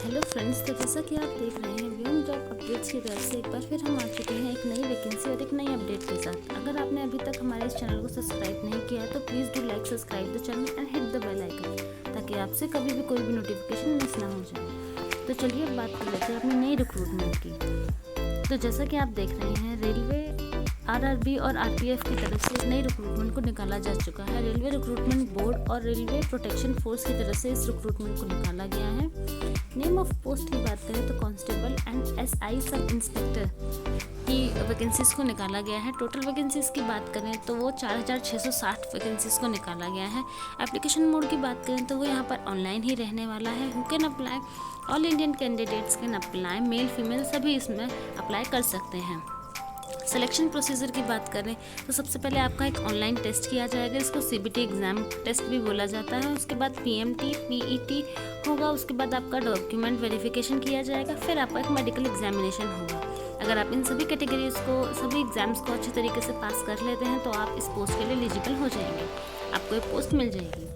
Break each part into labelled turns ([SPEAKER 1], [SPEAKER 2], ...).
[SPEAKER 1] Hello friends, तो जैसा कि आप देख रहे हैं व्योम जॉब अपडेट्स की तरफ से एक बार फिर हम आ चुके हैं एक नई वैकेंसी और एक नई अपडेट के साथ। अगर आपने अभी तक हमारे इस चैनल को सब्सक्राइब नहीं किया है तो please do like subscribe the channel and hit the bell icon, ताकि आपसे कभी भी कोई भी नोटिफिकेशन मिस ना हो जाए। तो चलिए अब बात कर लेते हैं अपनी नई रिक्रूटमेंट की। तो जैसा कि आप देख रहे हैं, रेलवे आरआरबी और आरपीएफ की तरफ से एक नई रिक्रूटमेंट को निकाला जा चुका है। रेलवे रिक्रूटमेंट बोर्ड और रेलवे प्रोटेक्शन फोर्स की तरफ से इस रिक्रूटमेंट को निकाला गया है। नेम ऑफ पोस्ट की बात करें तो constable and SI sub inspector की वैकेंसीज़ को निकाला गया है। टोटल वैकेंसीज़ की बात करें तो वो 4660 वैकेंसीज़ को निकाला गया है। एप्लीकेशन मोड की बात करें तो वो यहाँ पर ऑनलाइन ही रहने वाला है। Who can apply? All Indian candidates can apply, male female सभी इसमें अप्लाई कर सकते हैं। सिलेक्शन प्रोसीजर की बात करें तो सबसे पहले आपका एक ऑनलाइन टेस्ट किया जाएगा, इसको सीबीटी एग्ज़ाम टेस्ट भी बोला जाता है। उसके बाद पीएमटी पीईटी होगा, उसके बाद आपका डॉक्यूमेंट वेरिफिकेशन किया जाएगा, फिर आपका एक मेडिकल एग्जामिनेशन होगा। अगर आप इन सभी कैटेगरीज को, सभी एग्ज़ाम्स को अच्छे तरीके से पास कर लेते हैं तो आप इस पोस्ट के लिए एलिजिबल हो जाएंगे, आपको एक पोस्ट मिल जाएगी।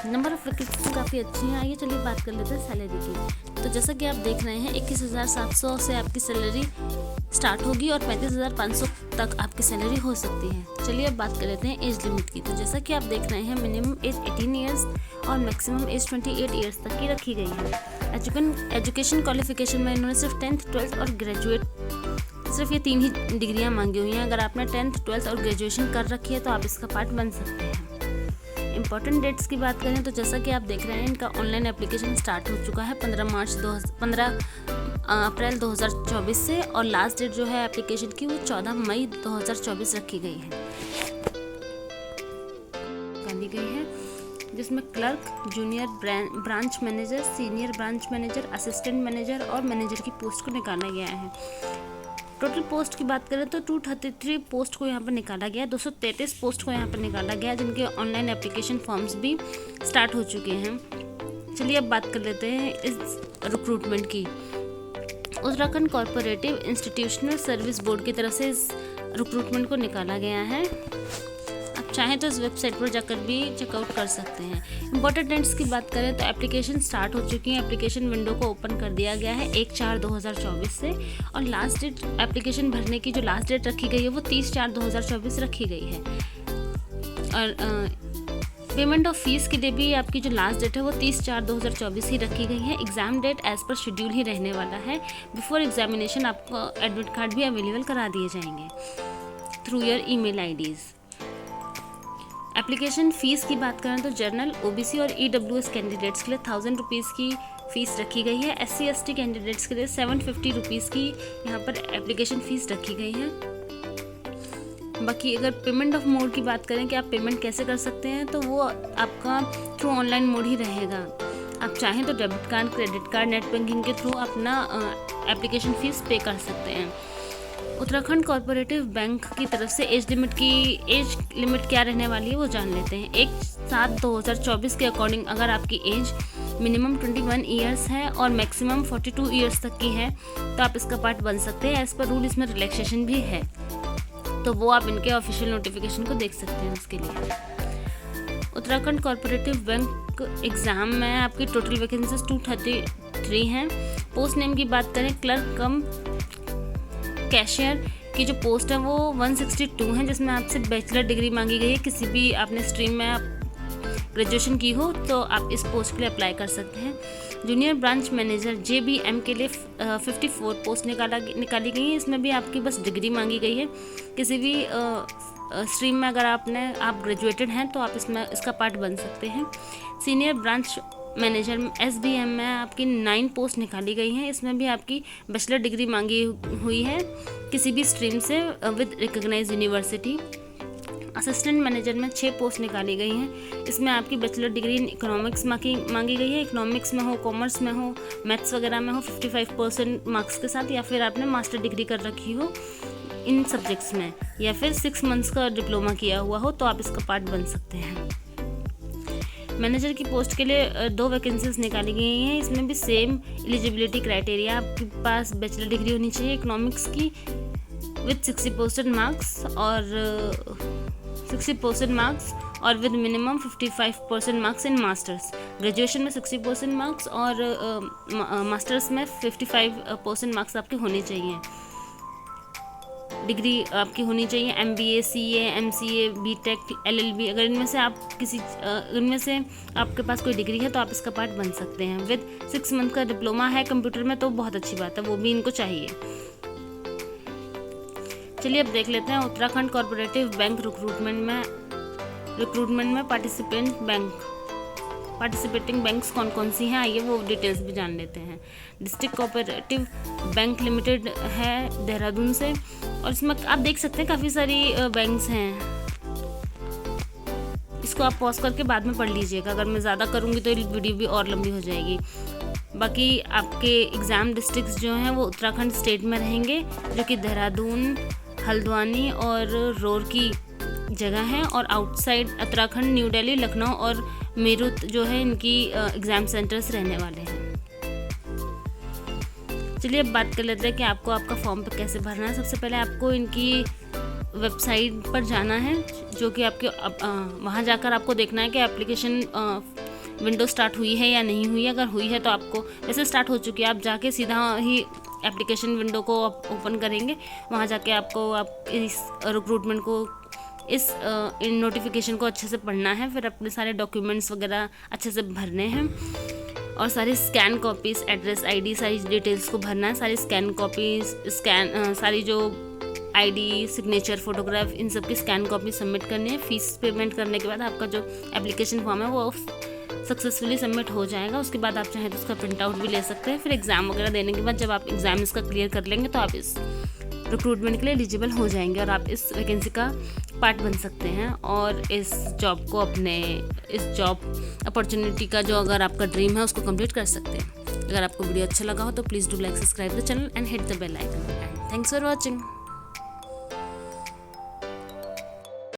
[SPEAKER 1] नंबर ऑफ वैकेंसी काफ़ी अच्छी हैं। आइए चलिए बात कर लेते हैं सैलरी की। तो जैसा कि आप देख रहे हैं 21,700 से आपकी सैलरी स्टार्ट होगी और 35,500 तक आपकी सैलरी हो सकती है। चलिए अब बात कर लेते हैं एज लिमिट की। तो जैसा कि आप देख रहे हैं मिनिमम एज 18 ईयर्स और मैक्सिमम एज 28 ईयर्स तक की रखी गई है। एजुकेशन क्वालिफिकेशन में इन्होंने सिर्फ 10th 12th और ग्रेजुएट, सिर्फ ये 3 ही डिग्रियाँ मांगी हुई हैं। अगर आपने 10th 12th और ग्रेजुएशन कर रखी है तो आप इसका पार्ट बन सकते हैं। इंपॉर्टेंट डेट्स की बात करें तो जैसा कि आप देख रहे हैं इनका ऑनलाइन एप्लीकेशन स्टार्ट हो चुका है 15 अप्रैल 2024 से, और लास्ट डेट जो है एप्लीकेशन की वो 14 मई 2024 रखी गई है, जिसमें clerk, junior branch manager, senior branch manager, assistant manager और मैनेजर की पोस्ट को निकाला गया है। टोटल पोस्ट की बात करें तो 233 पोस्ट को यहाँ पर निकाला गया, 233 पोस्ट को यहाँ पर निकाला गया, जिनके ऑनलाइन एप्लीकेशन फॉर्म्स भी स्टार्ट हो चुके हैं। चलिए अब बात कर लेते हैं इस रिक्रूटमेंट की। Uttarakhand corporative institutional service board की तरफ से इस रिक्रूटमेंट को निकाला गया है। आप चाहें तो इस वेबसाइट पर जाकर भी चेकआउट कर सकते हैं। इंपॉर्टेंट डेट्स की बात करें तो एप्लीकेशन स्टार्ट हो चुकी है। एप्लीकेशन विंडो को ओपन कर दिया गया है 1/4/2024 से, और लास्ट डेट एप्लीकेशन भरने की जो लास्ट डेट रखी गई है वो 30/4/2024 रखी गई है। और पेमेंट ऑफ फीस के लिए भी आपकी जो लास्ट डेट है वो 30/4/2024 ही रखी गई है। एग्ज़ाम डेट एज पर शेड्यूल ही रहने वाला है। बिफोर एग्जामिनेशन आपको एडमिट कार्ड भी अवेलेबल करा दिए जाएंगे through your email IDs. Application fee की बात करें तो जनरल, ओबीसी और ईडब्ल्यूएस कैंडिडेट्स के लिए 1000 रुपीज़ की फ़ीस रखी गई है। SC ST कैंडिडेट्स के लिए 750 रुपीज़ की यहाँ पर एप्लीकेशन फ़ीस रखी गई है। बाकी अगर पेमेंट ऑफ मोड की बात करें कि आप पेमेंट कैसे कर सकते हैं, तो वो आपका थ्रू ऑनलाइन मोड ही रहेगा। आप चाहें तो debit card, credit card, net banking के थ्रू अपना एप्लीकेशन फ़ीस पे कर सकते हैं। उत्तराखंड कॉरपोरेटिव बैंक की तरफ से एज लिमिट क्या रहने वाली है वो जान लेते हैं। 1/7/2024 के अकॉर्डिंग अगर आपकी एज मिनिमम 21 ईयर्स है और मैक्सिमम 42 ईयर्स तक की है तो आप इसका पार्ट बन सकते हैं। एज़ पर रूल इसमें रिलैक्सेशन भी है, तो वो आप इनके ऑफिशियल नोटिफिकेशन को देख सकते हैं उसके लिए। उत्तराखंड कॉरपोरेटिव बैंक एग्ज़ाम में आपकी टोटल वैकेंसीज 233 हैं। पोस्ट नेम की बात करें, क्लर्क कम कैशियर की जो पोस्ट है वो 162 है, जिसमें आपसे बैचलर डिग्री मांगी गई है। किसी भी आपने स्ट्रीम में आप ग्रेजुएशन की हो तो आप इस पोस्ट के लिए अप्लाई कर सकते हैं। जूनियर ब्रांच मैनेजर JBM के लिए 54 पोस्ट निकाली गई है। इसमें भी आपकी बस डिग्री मांगी गई है। किसी भी स्ट्रीम में अगर आप ग्रेजुएटेड हैं तो आप इसका पार्ट बन सकते हैं। सीनियर ब्रांच मैनेजर SBM में आपकी 9 पोस्ट निकाली गई हैं। इसमें भी आपकी बैचलर डिग्री मांगी हुई है किसी भी स्ट्रीम से with recognised university. Assistant manager में 6 पोस्ट निकाली गई हैं। इसमें आपकी बैचलर डिग्री इन इकोनॉमिक्स मांगी गई है। इकोनॉमिक्स में हो, कॉमर्स में हो, मैथ्स वगैरह में हो 55% मार्क्स के साथ, या फिर आपने मास्टर डिग्री कर रखी हो इन सब्जेक्ट्स में, या फिर 6 मंथ्स का डिप्लोमा किया हुआ हो तो आप इसका पार्ट बन सकते हैं। मैनेजर की पोस्ट के लिए 2 वैकेंसीज निकाली गई हैं। इसमें भी सेम एलिजिबिलिटी क्राइटेरिया, आपके पास बैचलर डिग्री होनी चाहिए इकोनॉमिक्स की विथ 60% मार्क्स और 60% मार्क्स और with minimum 55% marks in masters. Graduation में 60% मार्क्स और मास्टर्स में 55% मार्क्स आपके होने चाहिए। डिग्री आपकी होनी चाहिए MBA, CA, MCA, BTech, LLB। अगर इनमें से आप इनमें से आपके पास कोई डिग्री है तो आप इसका पार्ट बन सकते हैं। विद 6 मंथ का डिप्लोमा है कंप्यूटर में तो बहुत अच्छी बात है, वो भी इनको चाहिए। चलिए अब देख लेते हैं उत्तराखंड कोऑपरेटिव बैंक रिक्रूटमेंट में पार्टिसिपेटिंग बैंक्स कौन कौन सी हैं, आइए वो डिटेल्स भी जान लेते हैं। डिस्ट्रिक्ट कोऑपरेटिव बैंक लिमिटेड है देहरादून से, और इसमें आप देख सकते हैं काफ़ी सारी बैंक्स हैं। इसको आप पॉज करके बाद में पढ़ लीजिएगा, अगर मैं ज़्यादा करूँगी तो वीडियो भी और लंबी हो जाएगी। बाकी आपके एग्ज़ाम डिस्ट्रिक्ट्स जो हैं वो उत्तराखंड स्टेट में रहेंगे, जो कि देहरादून, हल्द्वानी और रुड़की जगह हैं, और आउटसाइड उत्तराखंड न्यू दिल्ली, लखनऊ और मेरठ जो है इनकी एग्ज़ाम सेंटर्स रहने वाले हैं। चलिए अब बात कर लेते हैं कि आपको आपका फॉर्म पे कैसे भरना है। सबसे पहले आपको इनकी वेबसाइट पर जाना है, जो कि आपके वहाँ जाकर आपको देखना है कि एप्लीकेशन विंडो स्टार्ट हुई है या नहीं हुई है। अगर हुई है तो आपको, वैसे स्टार्ट हो चुकी है, आप जाके सीधा ही एप्लीकेशन विंडो को ओपन करेंगे। वहाँ जाके आपको इस रिक्रूटमेंट को इन नोटिफिकेशन को अच्छे से पढ़ना है, फिर अपने सारे डॉक्यूमेंट्स वगैरह अच्छे से भरने हैं, और सारी स्कैन कॉपीज़, एड्रेस, ID, सारी डिटेल्स को भरना है। सारी स्कैन कॉपीज़, सारी जो ID, सिग्नेचर, फोटोग्राफ, इन सब की स्कैन कॉपी सबमिट करनी है। फीस पेमेंट करने के बाद आपका जो एप्लीकेशन फॉर्म है वो सक्सेसफुली सबमिट हो जाएगा। उसके बाद आप चाहें तो उसका प्रिंट आउट भी ले सकते हैं। फिर एग्ज़ाम वगैरह देने के बाद जब आप एग्ज़ाम इसका क्लियर कर लेंगे तो आप इस रिक्रूटमेंट के लिए एलिजिबल हो जाएंगे, और आप इस वैकेंसी का पार्ट बन सकते हैं, और इस जॉब अपॉर्चुनिटी का जो अगर आपका ड्रीम है उसको कंप्लीट कर सकते हैं। अगर आपको वीडियो अच्छा लगा हो तो please do like, subscribe the channel and hit the bell icon. Thanks for watching.